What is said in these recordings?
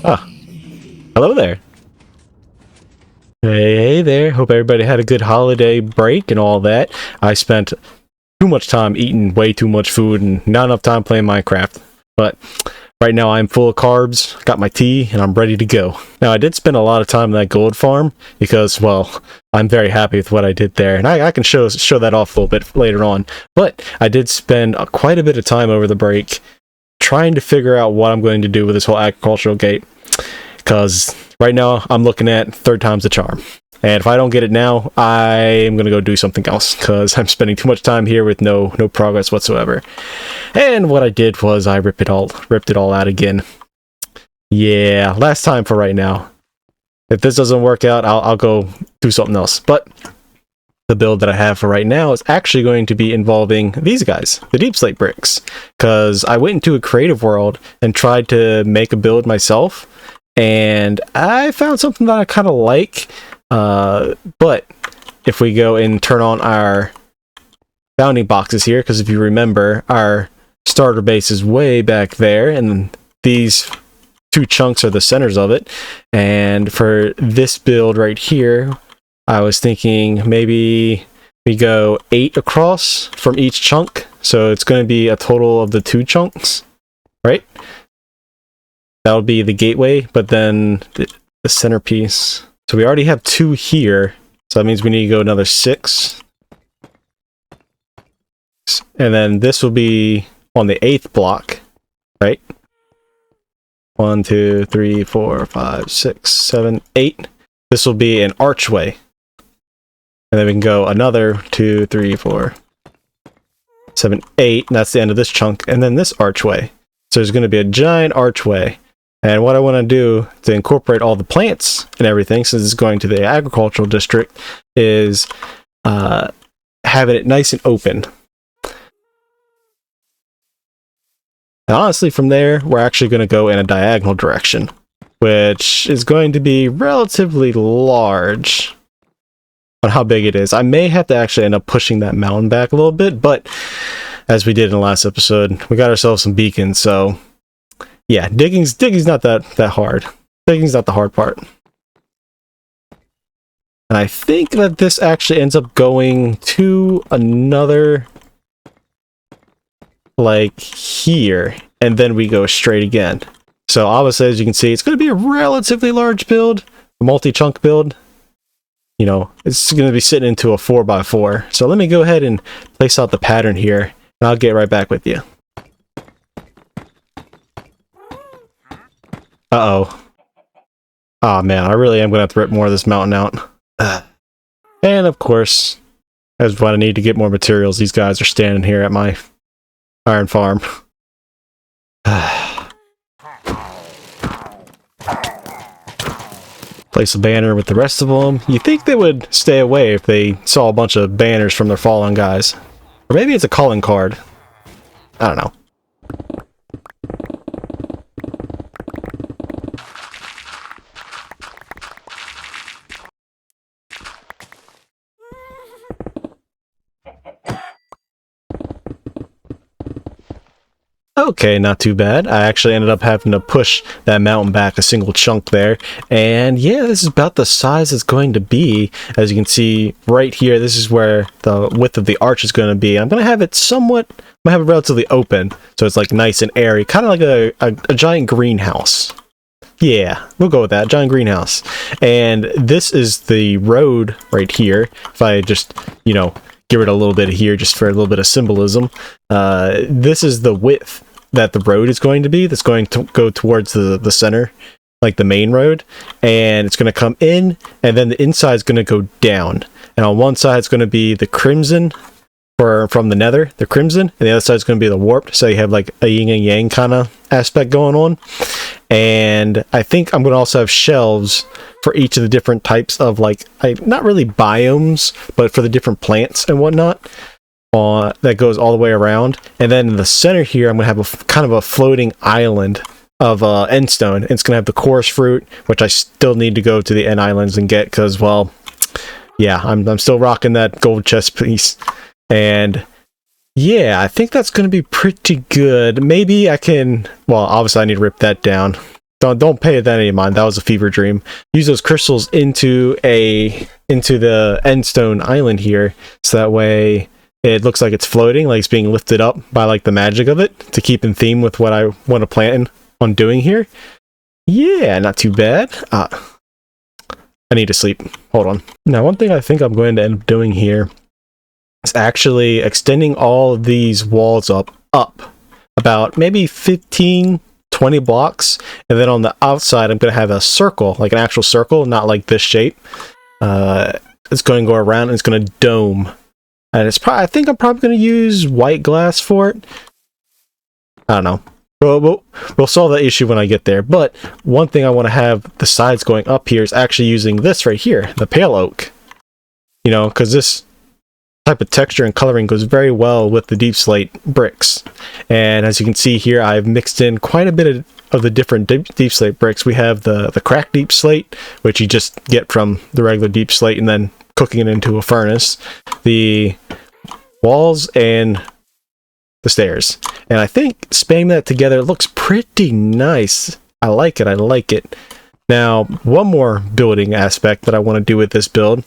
Ah, hello there. Hey there. Hope everybody had a good holiday break and all that. I spent too much time eating way too much food and not enough time playing Minecraft. But right now I'm full of carbs, got my tea, and I'm ready to go. Now I did spend a lot of time in that gold farm because, well, I'm very happy with what I did there, and I can show that off a little bit later on. But I did spend quite a bit of time over the break trying to figure out what I'm going to do with this whole agricultural gate, because right now I'm looking at third time's the charm. And if I don't get it now, I am going to go do something else, because I'm spending too much time here with no progress whatsoever. And what I did was I ripped it all out again. Yeah, last time for right now. If this doesn't work out, I'll go do something else. But the build that I have for right now is actually going to be involving these guys, the deep slate bricks, because I went into a creative world and tried to make a build myself, and I found something that I kind of like. But if we go and turn on our bounding boxes here, because if you remember, our starter base is way back there, and these two chunks are the centers of it. And for this build right here, I was thinking maybe we go 8 across from each chunk, so it's going to be a total of the 2 chunks, right? That'll be the gateway, but then the centerpiece. So we already have 2 here, so that means we need to go another 6. And then this will be on the 8th block, right? 1, 2, 3, 4, 5, 6, 7, 8. This will be an archway. And then we can go another 2, 3, 4, 7, 8. And that's the end of this chunk. And then this archway. So there's going to be a giant archway. And what I want to do to incorporate all the plants and everything, since it's going to the agricultural district, is having it nice and open. And honestly, from there, we're actually going to go in a diagonal direction, which is going to be relatively large on how big it is. I may have to actually end up pushing that mountain back a little bit, but as we did in the last episode, we got ourselves some beacons, so yeah, digging's not that hard. Digging's not the hard part. And I think that this actually ends up going to another, like here, and then we go straight again. So obviously, as you can see, it's going to be a relatively large build, a multi-chunk build. You know, it's going to be sitting into a 4x4. So let me go ahead and place out the pattern here, and I'll get right back with you. Uh-oh. Aw, man, I really am going to have to rip more of this mountain out. And of course, as when I need to get more materials, these guys are standing here at my iron farm. Place a banner with the rest of them. You think they would stay away if they saw a bunch of banners from their fallen guys. Or maybe it's a calling card. I don't know. Okay, not too bad. I actually ended up having to push that mountain back a single chunk there. And yeah, this is about the size it's going to be. As you can see right here, this is where the width of the arch is going to be. I'm going to have it somewhat, I'm going to have it relatively open. So it's like nice and airy, kind of like a giant greenhouse. Yeah, we'll go with that, giant greenhouse. And this is the road right here. If I just, you know, give it a little bit here just for a little bit of symbolism. This is the width that the road is going to be, that's going to go towards the center, like the main road, and it's going to come in, and then the inside is going to go down, and on one side it's going to be the crimson from the nether, the crimson, and the other side is going to be the warped, so you have like a yin and yang kind of aspect going on. And I think I'm going to also have shelves for each of the different types of, like, not really biomes, but for the different plants and whatnot. That goes all the way around. And then in the center here, I'm going to have a kind of a floating island of end stone. It's going to have the chorus fruit, which I still need to go to the end islands and get, because, well, yeah, I'm still rocking that gold chest piece. And Yeah, I think that's going to be pretty good. Maybe I can... Well, obviously I need to rip that down. Don't pay that any mind. That was a fever dream. Use those crystals into the endstone island here, so that way it looks like it's floating, like it's being lifted up by like the magic of it, to keep in theme with what I want to plan on doing here. Yeah, not too bad. I need to sleep. Hold on. Now, one thing I think I'm going to end up doing here is actually extending all of these walls up about maybe 15 20 blocks, and then on the outside I'm going to have a circle, like an actual circle, not like this shape. It's going to go around and it's going to dome, and it's probably, I think I'm probably going to use white glass for it. I don't know. We'll solve that issue when I get there. But one thing I want to have the sides going up here is actually using this right here, the pale oak. You know, because this type of texture and coloring goes very well with the deep slate bricks. And as you can see here, I've mixed in quite a bit of the different deep slate bricks. We have the cracked deep slate, which you just get from the regular deep slate and then cooking it into a furnace, the walls, and the stairs. And I think spamming that together looks pretty nice. I like it. I like it. Now, one more building aspect that I want to do with this build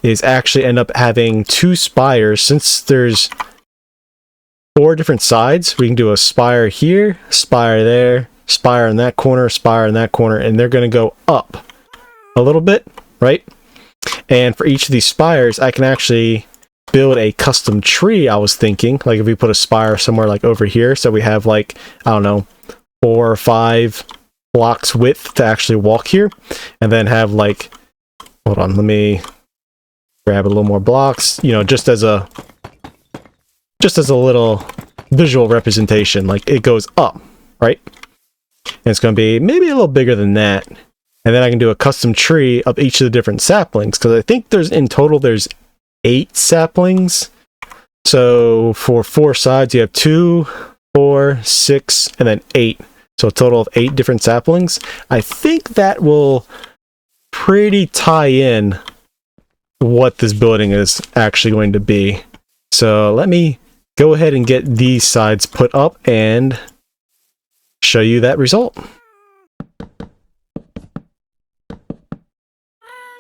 is actually end up having 2 spires. Since there's 4 different sides, we can do a spire here, spire there, spire in that corner, spire in that corner, and they're going to go up a little bit, right? And for each of these spires, I can actually build a custom tree. I was thinking, like if we put a spire somewhere like over here, so we have like, I don't know, 4 or 5 blocks width to actually walk here, and then have like, hold on, let me grab a little more blocks, you know, just as a little visual representation, like it goes up, right? And it's going to be maybe a little bigger than that. And then I can do a custom tree of each of the different saplings, because I think there's in total there's 8 saplings. So for 4 sides you have 2, 4, 6, and then 8. So a total of 8 different saplings. I think that will pretty tie in what this building is actually going to be. So let me go ahead and get these sides put up and show you that result.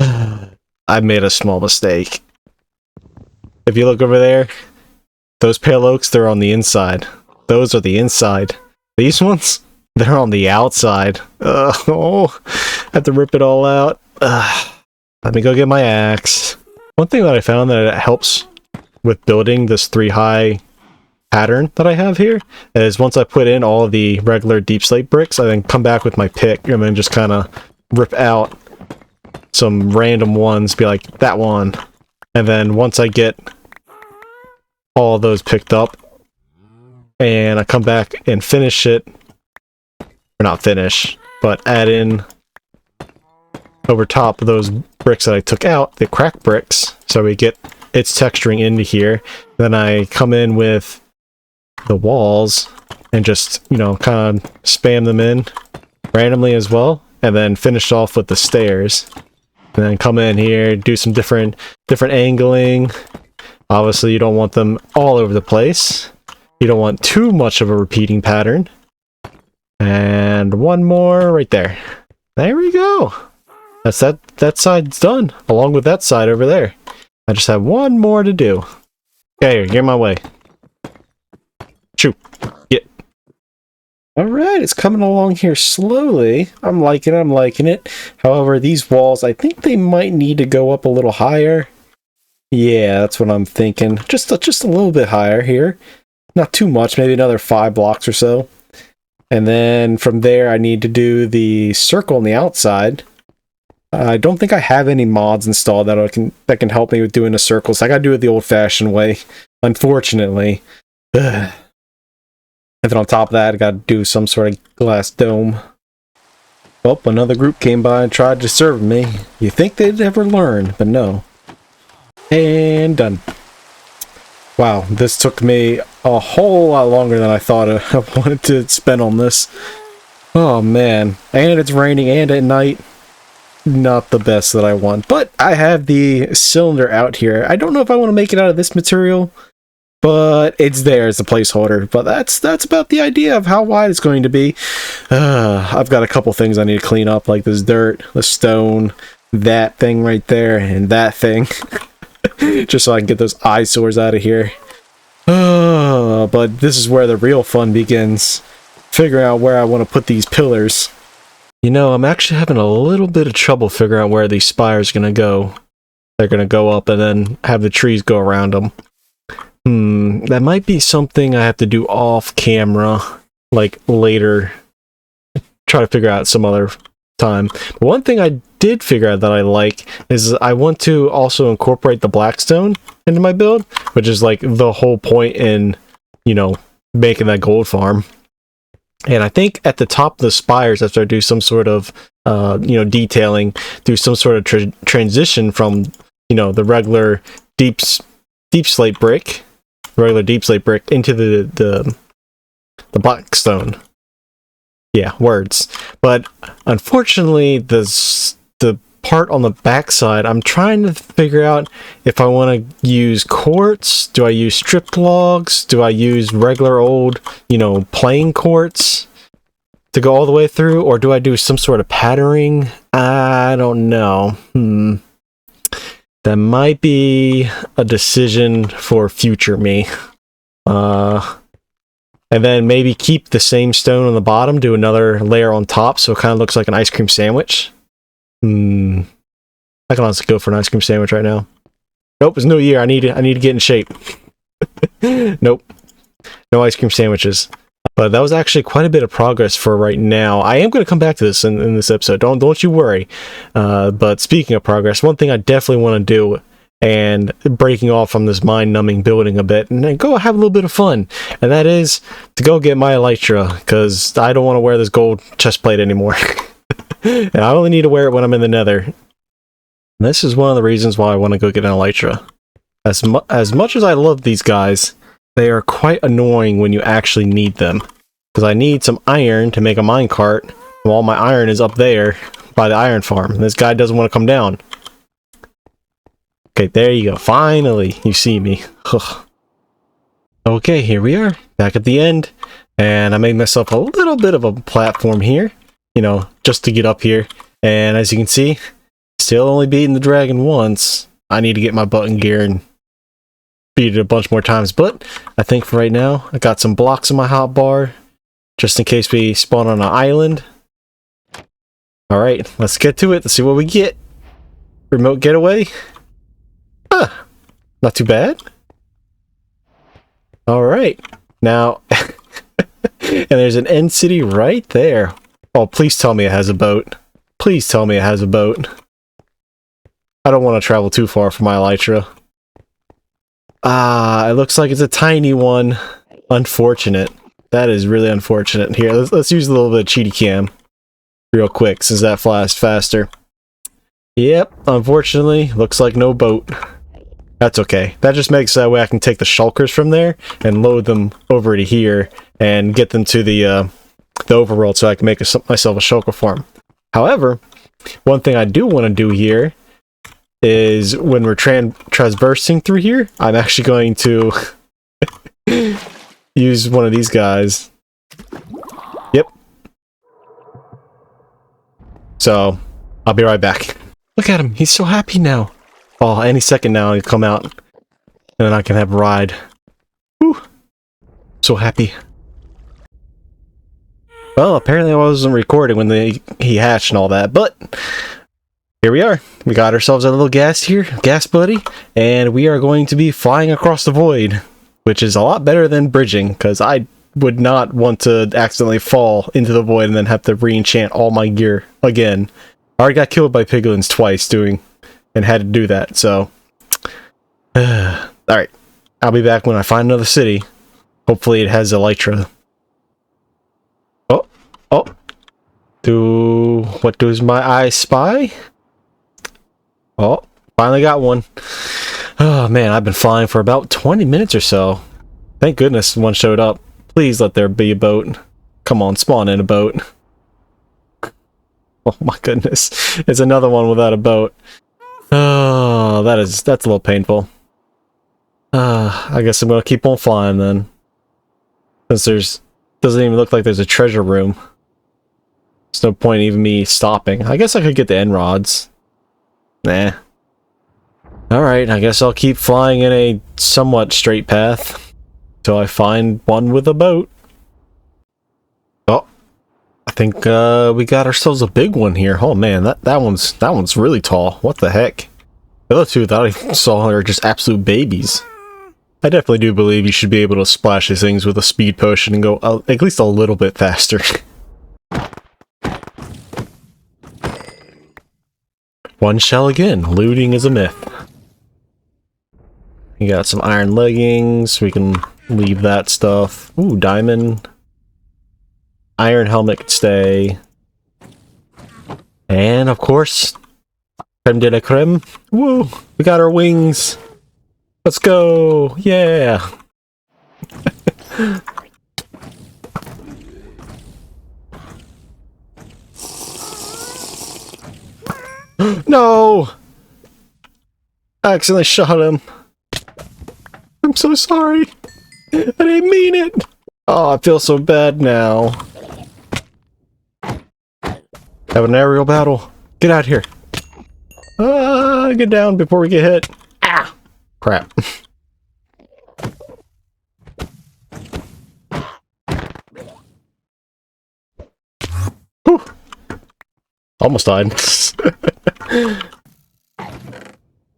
I made a small mistake. If you look over there, those pale oaks, they're on the inside. Those are the inside. These ones, they're on the outside. Oh, I have to rip it all out. Let me go get my axe. One thing that I found that helps with building this 3-high pattern that I have here is once I put in all of the regular deep slate bricks, I then come back with my pick and then just kind of rip out some random ones, be like, that one. And then once I get all of those picked up and I come back and finish it, or not finish, but add in over top of those bricks that I took out, the cracked bricks, so we get its texturing into here. Then I come in with the walls and just, you know, kind of spam them in randomly as well, and then finish off with the stairs. And then come in here, do some different angling. Obviously, you don't want them all over the place. You don't want too much of a repeating pattern. And one more right there. There we go. That's that side's done, along with that side over there. I just have one more to do. Okay, here, get in my way. Shoo. Get. Alright, it's coming along here slowly. I'm liking it. However, these walls, I think they might need to go up a little higher. Yeah, that's what I'm thinking. Just a little bit higher here. Not too much, maybe another 5 blocks or so. And then from there, I need to do the circle on the outside. I don't think I have any mods installed that can help me with doing the circles. I gotta do it the old-fashioned way, unfortunately. Ugh. And then on top of that, I gotta do some sort of glass dome. Oh, another group came by and tried to serve me. You think they'd ever learn, but no. And done. Wow, this took me a whole lot longer than I thought I wanted to spend on this. Oh man, and it's raining and at night. Not the best that I want, but I have the cylinder out here. I don't know if I want to make it out of this material. but it's there as a placeholder. But that's about the idea of how wide it's going to be. I've got a couple things I need to clean up, like this dirt, the stone, that thing right there, and that thing. Just so I can get those eyesores out of here. But this is where the real fun begins. Figuring out where I want to put these pillars. You know, I'm actually having a little bit of trouble figuring out where these spires are going to go. They're going to go up and then have the trees go around them. That might be something I have to do off camera, like later. Try to figure out some other time. But one thing I did figure out that I like is I want to also incorporate the blackstone into my build, which is like the whole point in, you know, making that gold farm. And I think at the top of the spires, after I do some sort of, you know, detailing, do some sort of transition from, you know, the regular deep slate brick, into the blackstone. Yeah, words. But unfortunately, the part on the backside, I'm trying to figure out if I want to use quartz. Do I use strip logs? Do I use regular old, you know, plain quartz to go all the way through? Or do I do some sort of patterning? I don't know. That might be a decision for future me. And then maybe keep the same stone on the bottom, do another layer on top so it kind of looks like an ice cream sandwich. I can honestly go for an ice cream sandwich right now. Nope, it's New Year. I need to get in shape. Nope. No ice cream sandwiches. But that was actually quite a bit of progress for right now. I am going to come back to this in this episode. Don't you worry. But speaking of progress, one thing I definitely want to do, and breaking off from this mind-numbing building a bit, and then go have a little bit of fun, and that is to go get my elytra, because I don't want to wear this gold chest plate anymore. And I only need to wear it when I'm in the nether. And this is one of the reasons why I want to go get an elytra. As much as I love these guys, they are quite annoying when you actually need them. Because I need some iron to make a minecart, while my iron is up there by the iron farm. And this guy doesn't want to come down. Okay, there you go. Finally, you see me. Okay, here we are, back at the end. And I made myself a little bit of a platform here, you know, just to get up here. And as you can see, still only beating the dragon once. I need to get my button gear and beat it a bunch more times. But I think for right now, I got some blocks in my hotbar, just in case we spawn on an island. Alright, let's get to it. Let's see what we get. Remote getaway. Not too bad. Alright. Now, and there's an end city right there. Oh, please tell me it has a boat. Please tell me it has a boat. I don't want to travel too far for my elytra. It looks like it's a tiny one. Unfortunate. That is really unfortunate. Here, let's use a little bit of cheaty cam real quick, since that flies faster. Yep, unfortunately, looks like no boat. That's okay. That just makes that way I can take the shulkers from there and load them over to here and get them to the overworld so I can make myself a shulker farm. However, one thing I do want to do here is when we're traversing through here, I'm actually going to use one of these guys. Yep. So, I'll be right back. Look at him. He's so happy now. Oh, any second now he'll come out. And then I can have a ride. Whew. So happy. Well, apparently I wasn't recording when he hatched and all that, but here we are. We got ourselves a little gas buddy, and we are going to be flying across the void, which is a lot better than bridging, because I would not want to accidentally fall into the void and then have to re-enchant all my gear again. I already got killed by piglins twice and had to do that, so alright. I'll be back when I find another city. Hopefully it has elytra. Oh. What does my eye spy? Oh, finally got one. Oh man, I've been flying for about 20 minutes or so. Thank goodness one showed up. Please let there be a boat. Come on, spawn in a boat. Oh my goodness. It's another one without a boat. Oh, that's a little painful. I guess I'm gonna keep on flying then. Since doesn't even look like there's a treasure room. There's no point even me stopping. I guess I could get the end rods. Nah. Alright, I guess I'll keep flying in a somewhat straight path till I find one with a boat. Oh, I think we got ourselves a big one here. Oh man, that one's really tall. What the heck? The other two that I saw are just absolute babies. I definitely do believe you should be able to splash these things with a speed potion and go at least a little bit faster. One shell again. Looting is a myth. You got some iron leggings. We can leave that stuff. Ooh, diamond. Iron helmet could stay. And, of course, creme de la creme. Woo! We got our wings. Let's go! Yeah! No! I accidentally shot him. I'm so sorry. I didn't mean it. Oh, I feel so bad now. Have an aerial battle. Get out here. Get down before we get hit. Ah! Crap. Whew. Almost died.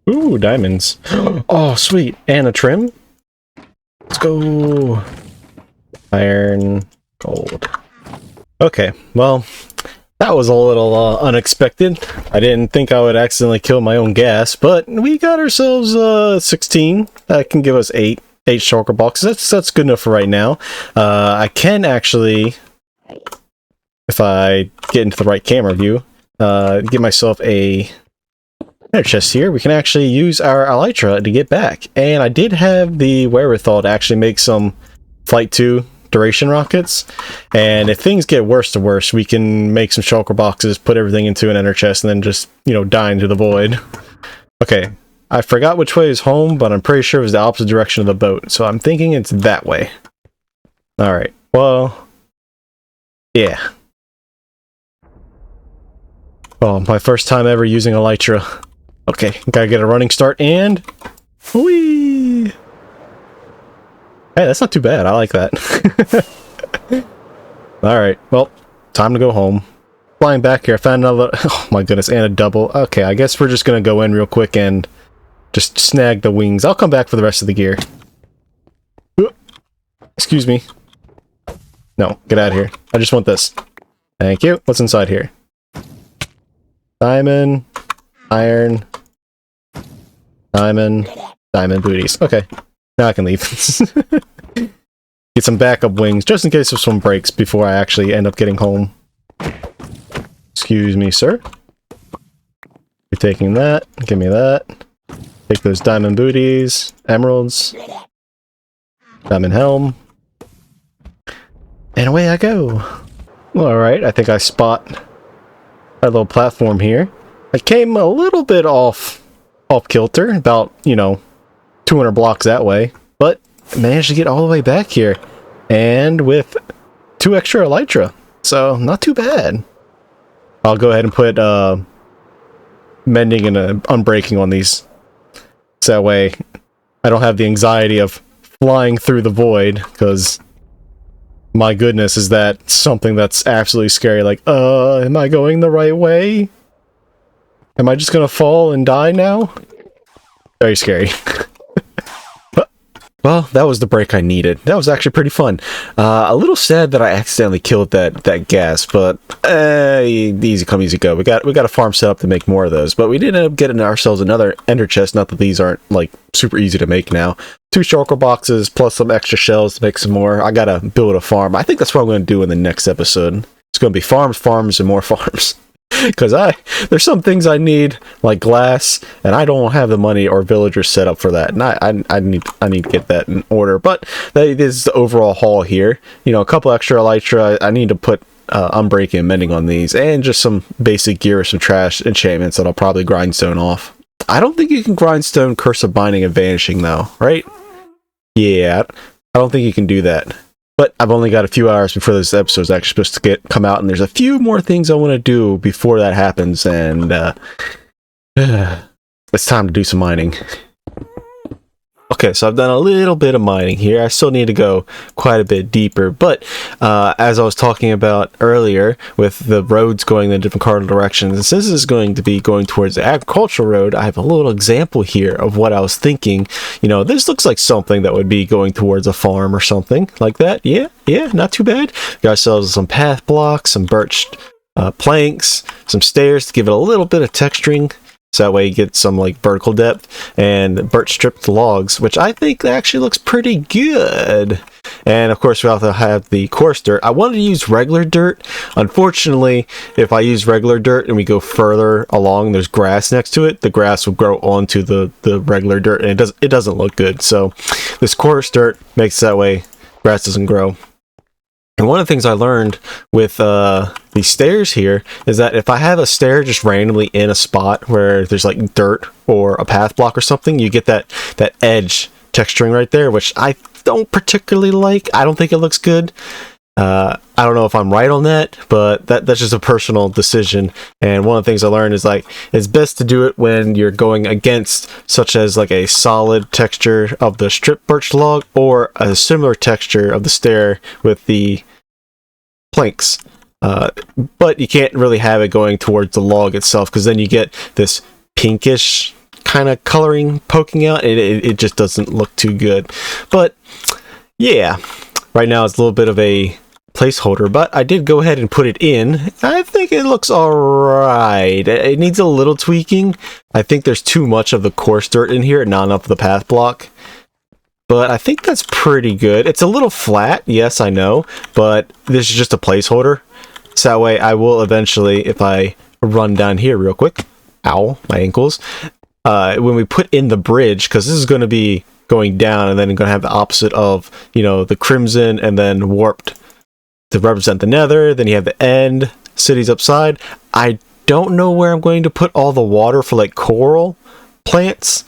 Ooh, diamonds. Oh, sweet. And a trim? Let's go. Iron, gold. Okay, well, that was a little unexpected. I didn't think I would accidentally kill my own gas, but we got ourselves 16. That can give us 8 shulker boxes. That's good enough for right now. I can actually, if I get into the right camera view, get myself a chest here. We can actually use our elytra to get back. And I did have the wherewithal to actually make some Flight 2 duration rockets, and if things get worse to worse, we can make some shulker boxes, put everything into an ender chest, and then just, you know, die into the void. Okay, I forgot which way is home, but I'm pretty sure it was the opposite direction of the boat, so I'm thinking it's that way. Alright, well, yeah. Oh, my first time ever using elytra. Okay, gotta get a running start, and whee! Hey, that's not too bad. I like that. Alright, well, time to go home. Flying back here, I found another... Oh my goodness, and a double. Okay, I guess we're just gonna go in real quick and just snag the wings. I'll come back for the rest of the gear. Excuse me. No, get out of here. I just want this. Thank you. What's inside here? Diamond, iron, diamond, diamond booties. Okay. Now I can leave. Get some backup wings, just in case if someone breaks before I actually end up getting home. Excuse me, sir. You're taking that. Give me that. Take those diamond booties, emeralds, diamond helm. And away I go. Alright, I think I spot our little platform here. I came a little bit off kilter, about, you know, 200 blocks that way, but managed to get all the way back here, and with 2 extra elytra, so not too bad. I'll go ahead and put mending and unbreaking on these, so that way I don't have the anxiety of flying through the void, because my goodness, is that something that's absolutely scary. Like, am I going the right way? Am I just gonna fall and die now? Very scary. Well, that was the break I needed. That was actually pretty fun. A little sad that I accidentally killed that gas, but easy come, easy go. We got a farm set up to make more of those, but we did end up getting ourselves another ender chest. Not that these aren't like super easy to make now. 2 shulker boxes plus some extra shells to make some more. I gotta build a farm. I think that's what I'm going to do in the next episode. It's going to be farms, and more farms. Because there's some things I need, like glass, and I don't have the money or villagers set up for that, and I need to get that in order. But that is the overall haul here. You know, a couple extra elytra. I need to put unbreaking and mending on these, and just some basic gear, some trash enchantments that I'll probably grindstone off. I don't think you can grindstone Curse of Binding and Vanishing though, right? Yeah, I don't think you can do that. But I've only got a few hours before this episode is actually supposed to come out, and there's a few more things I want to do before that happens, and it's time to do some mining. Okay, so I've done a little bit of mining here. I still need to go quite a bit deeper, but as I was talking about earlier, with the roads going in different cardinal directions, and since this is going to be going towards the agricultural road, I have a little example here of what I was thinking. You know, this looks like something that would be going towards a farm or something like that. Yeah, not too bad. Got ourselves some path blocks, some birch planks, some stairs to give it a little bit of texturing. So that way you get some like vertical depth, and birch stripped logs, which I think actually looks pretty good. And of course we also have the coarse dirt. I wanted to use regular dirt. Unfortunately, if I use regular dirt and we go further along, there's grass next to it, the grass will grow onto the regular dirt, and it doesn't look good. So this coarse dirt makes it that way grass doesn't grow. And one of the things I learned with these stairs here is that if I have a stair just randomly in a spot where there's like dirt or a path block or something, you get that edge texturing right there, which I don't particularly like. I don't think it looks good. I don't know if I'm right on that, but that's just a personal decision. And one of the things I learned is like it's best to do it when you're going against such as like a solid texture of the strip birch log or a similar texture of the stair with the planks. But you can't really have it going towards the log itself, because then you get this pinkish kind of coloring poking out. It just doesn't look too good. But yeah, right now it's a little bit of a placeholder, but I did go ahead and put it in. I think it looks alright. It needs a little tweaking. I think there's too much of the coarse dirt in here and not enough of the path block. But I think that's pretty good. It's a little flat, yes, I know, but this is just a placeholder. So that way I will eventually, if I run down here real quick, ow, my ankles, when we put in the bridge, because this is going to be going down and then going to have the opposite of, you know, the crimson and then warped to represent the nether. Then you have the end, cities upside. I don't know where I'm going to put all the water for like coral plants.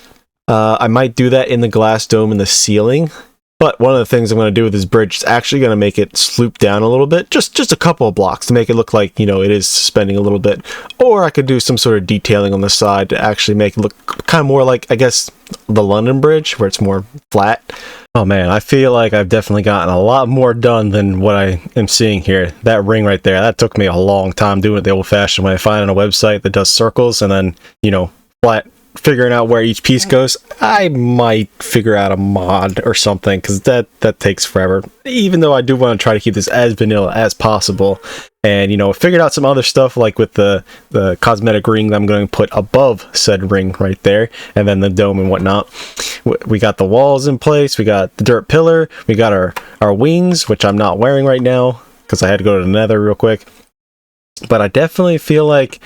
I might do that in the glass dome in the ceiling. But one of the things I'm going to do with this bridge is actually going to make it sloop down a little bit. Just a couple of blocks to make it look like, you know, it is suspending a little bit. Or I could do some sort of detailing on the side to actually make it look kind of more like, I guess, the London Bridge, where it's more flat. Oh man, I feel like I've definitely gotten a lot more done than what I am seeing here. That ring right there, that took me a long time doing it the old-fashioned way. I find on a website that does circles and then, you know, flat, figuring out where each piece goes. I might figure out a mod or something, because that takes forever, even though I do want to try to keep this as vanilla as possible. And, you know, figured out some other stuff like with the cosmetic ring that I'm going to put above said ring right there, and then the dome and whatnot. We got the walls in place, we got the dirt pillar, we got our wings, which I'm not wearing right now because I had to go to the nether real quick. But I definitely feel like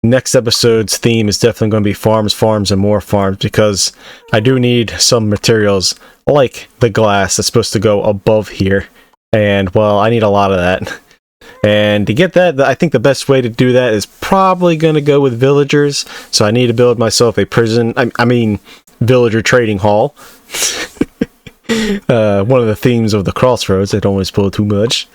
next episode's theme is definitely going to be farms, and more farms, because I do need some materials like the glass that's supposed to go above here. And, well, I need a lot of that. And to get that, I think the best way to do that is probably going to go with villagers. So I need to build myself a prison, I mean, villager trading hall. One of the themes of the Crossroads, I don't want to spoil too much.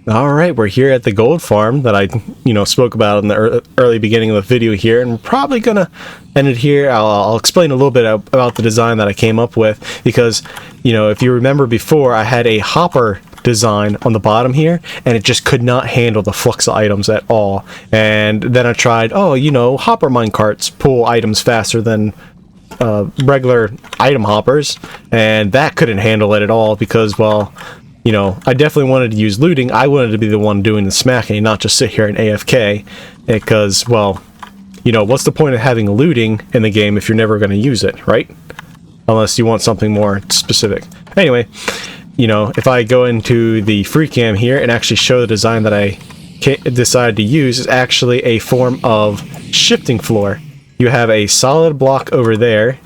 Alright, we're here at the gold farm that I, you know, spoke about in the early beginning of the video here, and we're probably gonna end it here. I'll explain a little bit about the design that I came up with, because, you know, if you remember before, I had a hopper design on the bottom here, and it just could not handle the flux of items at all. And then I tried, you know, hopper minecarts pull items faster than regular item hoppers, and that couldn't handle it at all, because, well, you know, I definitely wanted to use looting. I wanted to be the one doing the smacking, not just sit here and AFK, because, well, you know, what's the point of having looting in the game if you're never going to use it, right? Unless you want something more specific. Anyway, you know, if I go into the free cam here and actually show the design that I decided to use, is actually a form of shifting floor. You have a solid block over there.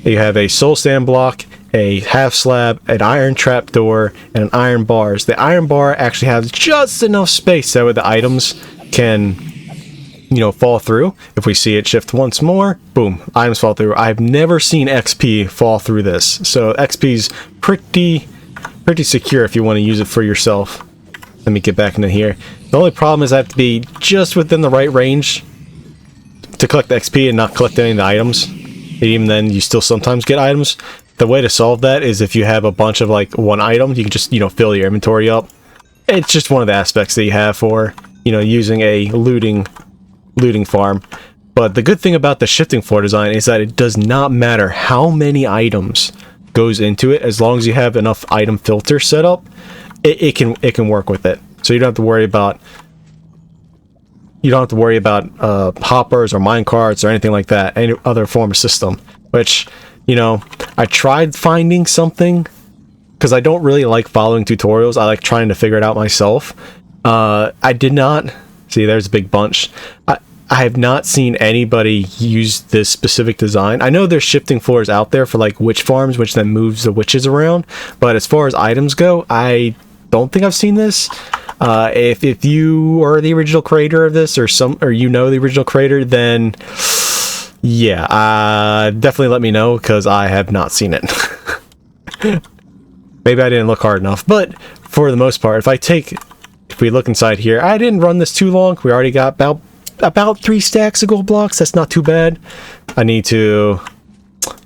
You have a soul sand block, a half slab, an iron trapdoor, and an iron bars. The iron bar actually has just enough space so the items can you know, fall through. If we see it shift once more, boom, items fall through. I've never seen XP fall through this. So XP's pretty secure if you want to use it for yourself. Let me get back into here. The only problem is I have to be just within the right range to collect the XP and not collect any of the items. And even then, you still sometimes get items. The way to solve that is if you have a bunch of like one item, you can just, you know, fill your inventory up. It's just one of the aspects that you have for, you know, using a looting farm. But the good thing about the shifting floor design is that it does not matter how many items goes into it. As long as you have enough item filter set up, it can work with it. So you don't have to worry about hoppers or mine carts or anything like that, any other form of system. Which, you know, I tried finding something, because I don't really like following tutorials. I like trying to figure it out myself. I did not see. There's a big bunch. I have not seen anybody use this specific design. I know there's shifting floors out there for like witch farms, which then moves the witches around. But as far as items go, I don't think I've seen this. If you are the original creator of this, or you know the original creator, then yeah, definitely let me know, because I have not seen it. Maybe I didn't look hard enough, but for the most part, if we look inside here, I didn't run this too long. We already got about 3 stacks of gold blocks. That's not too bad. I need to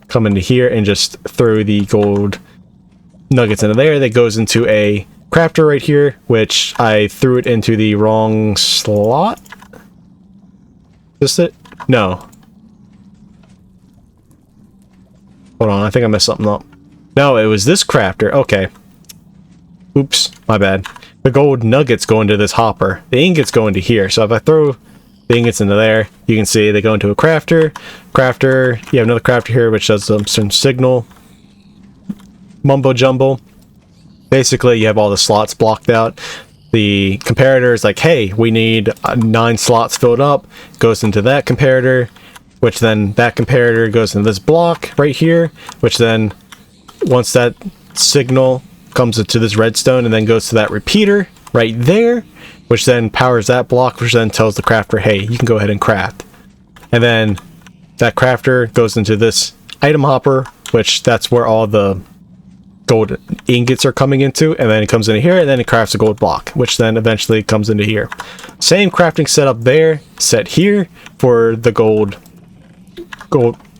come into here and just throw the gold nuggets into there. That goes into a crafter right here, which I threw it into the wrong slot. Is this it? No. Hold on, I think I messed something up. No, it was this crafter. Okay. Oops, my bad. The gold nuggets go into this hopper. The ingots go into here. So if I throw the ingots into there, you can see they go into a crafter. You have another crafter here, which does some signal mumbo jumbo. Basically, you have all the slots blocked out. The comparator is like, hey, we need 9 slots filled up. Goes into that comparator, which then that comparator goes into this block right here, which then once that signal comes into this redstone and then goes to that repeater right there, which then powers that block, which then tells the crafter, hey, you can go ahead and craft. And then that crafter goes into this item hopper, which that's where all the gold ingots are coming into, and then it comes into here, and then it crafts a gold block, which then eventually comes into here. Same crafting setup there, set here for the gold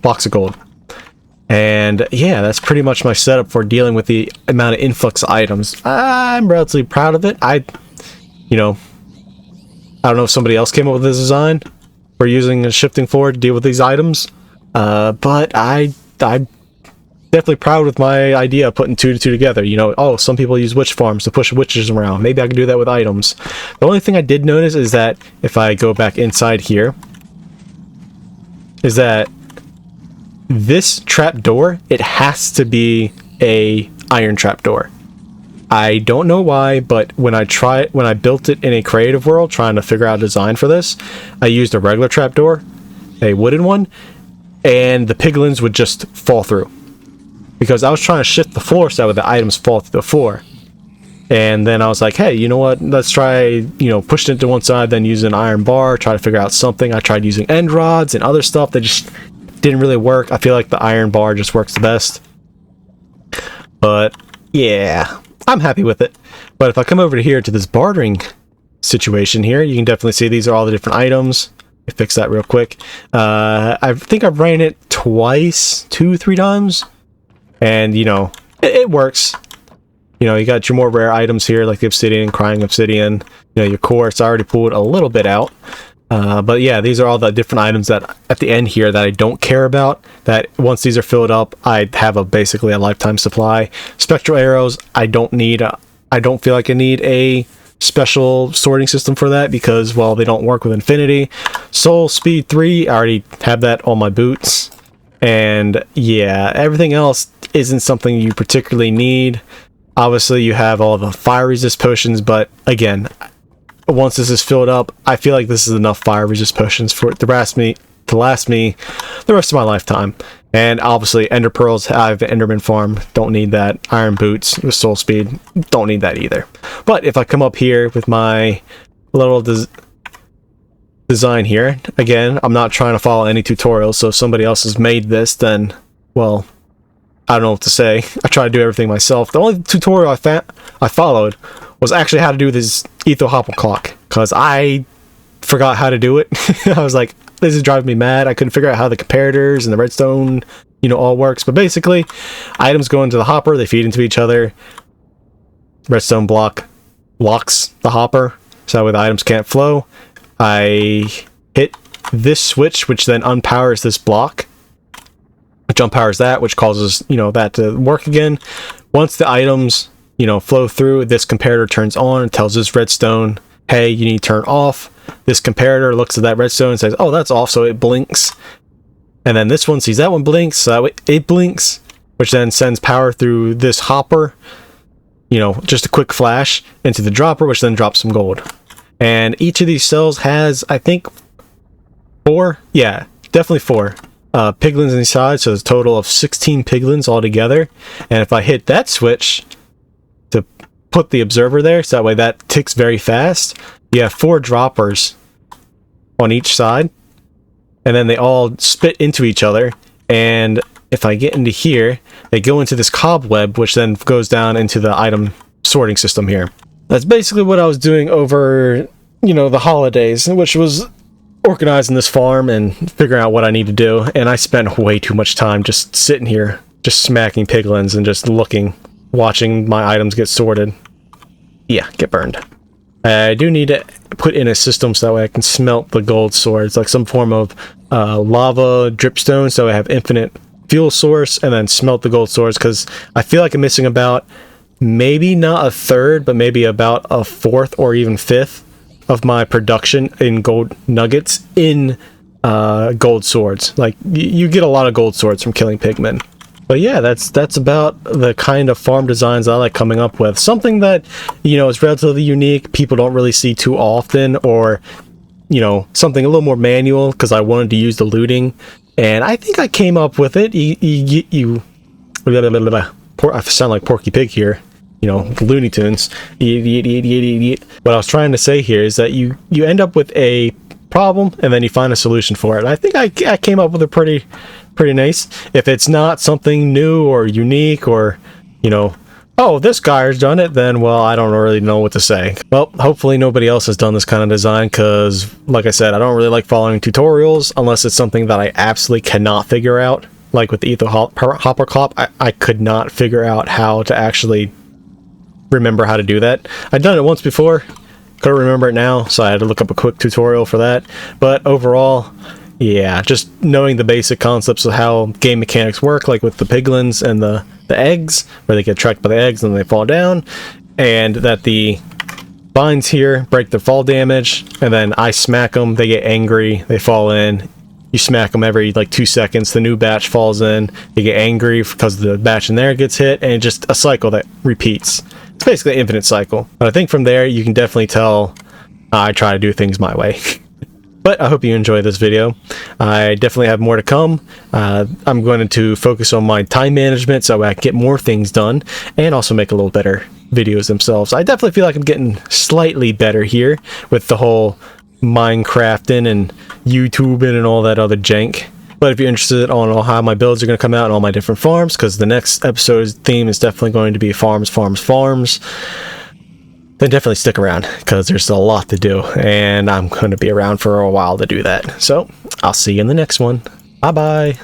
blocks of gold. And yeah, that's pretty much my setup for dealing with the amount of influx of items. I'm relatively proud of it. I don't know if somebody else came up with this design for using a shifting floor to deal with these items, but I'm definitely proud with my idea of putting 2 to 2 together. You know, oh, some people use witch farms to push witches around. Maybe I can do that with items. The only thing I did notice is that if I go back inside here, is that this trap door, it has to be a iron trap door. I don't know why, but when I built it in a creative world, trying to figure out a design for this, I used a regular trap door, a wooden one, and the piglins would just fall through. Because I was trying to shift the floor so that the items fall through the floor. And then I was like, hey, you know what? Let's try, push it to one side, then use an iron bar, try to figure out something. I tried using end rods and other stuff that just didn't really work. I feel like the iron bar just works the best. But yeah, I'm happy with it. But if I come over to here to this bartering situation here, you can definitely see these are all the different items. I fix that real quick. I think I've ran it twice, 2-3 times. And, it works. You got your more rare items here, like the obsidian, crying obsidian, your quartz. I already pulled a little bit out. But yeah, these are all the different items that at the end here that I don't care about, that once these are filled up, I have basically a lifetime supply. Spectral arrows, I don't feel like I need a special sorting system for that, because, well, they don't work with infinity. Soul speed 3, I already have that on my boots. And yeah, everything else isn't something you particularly need. Obviously, you have all the fire resist potions, but again, once this is filled up, I feel like this is enough fire resist potions for it to last me the rest of my lifetime. And obviously, ender pearls, I have an enderman farm, don't need that. Iron boots with soul speed, don't need that either. But if I come up here with my little design here. Again, I'm not trying to follow any tutorials, so if somebody else has made this, then, well, I don't know what to say. I try to do everything myself. The only tutorial I followed was actually how to do this etho hopper clock, because I forgot how to do it. I was like, this is driving me mad. I couldn't figure out how the comparators and the redstone, you know, all works. But basically, items go into the hopper, they feed into each other. Redstone block locks the hopper, so that way the items can't flow. I hit this switch, which then unpowers this block, which unpowers that, which causes, you know, that to work again. Once the items, you know, flow through, this comparator turns on and tells this redstone, hey, you need to turn off. This comparator looks at that redstone and says, oh, that's off, so it blinks. And then this one sees that one blinks, so that way it blinks, which then sends power through this hopper, you know, just a quick flash into the dropper, which then drops some gold. And each of these cells has, I think, 4? Yeah, definitely 4 piglins inside, so there's a total of 16 piglins altogether. And if I hit that switch to put the observer there, so that way that ticks very fast, you have 4 droppers on each side, and then they all spit into each other. And if I get into here, they go into this cobweb, which then goes down into the item sorting system here. That's basically what I was doing over, you know, the holidays, which was organizing this farm and figuring out what I need to do. And I spent way too much time just sitting here, just smacking piglins and just looking, watching my items get sorted. Yeah, get burned. I do need to put in a system so that way I can smelt the gold swords, like some form of lava dripstone, so I have infinite fuel source, and then smelt the gold swords, because I feel like I'm missing about, maybe not a third, but maybe about a fourth or even fifth of my production in gold nuggets in gold swords. Like, you get a lot of gold swords from killing pigmen. But yeah, that's about the kind of farm designs I like coming up with. Something that, you know, is relatively unique, people don't really see too often, or, you know, something a little more manual, because I wanted to use the looting. And I think I came up with it. I sound like Porky Pig here. You know, Looney Tunes. What I was trying to say here is that you end up with a problem, and then you find a solution for it. I think I came up with a pretty nice. If it's not something new or unique, or, you know, oh, this guy has done it, then, well, I don't really know what to say. Well, hopefully nobody else has done this kind of design, because, like I said, I don't really like following tutorials unless it's something that I absolutely cannot figure out. Like with the etho hopper clock, I could not figure out how to actually remember how to do that. I'd done it once before, couldn't remember it now, so I had to look up a quick tutorial for that. But overall, yeah, just knowing the basic concepts of how game mechanics work, like with the piglins and the eggs, where they get tracked by the eggs and they fall down, and that the vines here break their fall damage, and then I smack them, they get angry, they fall in. You smack them every like 2 seconds, the new batch falls in, they get angry because the batch in there gets hit, and just a cycle that repeats. It's basically an infinite cycle. But I think from there, you can definitely tell I try to do things my way. But I hope you enjoyed this video. I definitely have more to come. I'm going to focus on my time management so I can get more things done, and also make a little better videos themselves. I definitely feel like I'm getting slightly better here with the whole Minecrafting and YouTubing and all that other jank. But if you're interested on how my builds are going to come out and all my different farms, because the next episode's theme is definitely going to be farms, then definitely stick around, because there's a lot to do, and I'm going to be around for a while to do that. So, I'll see you in the next one. Bye-bye.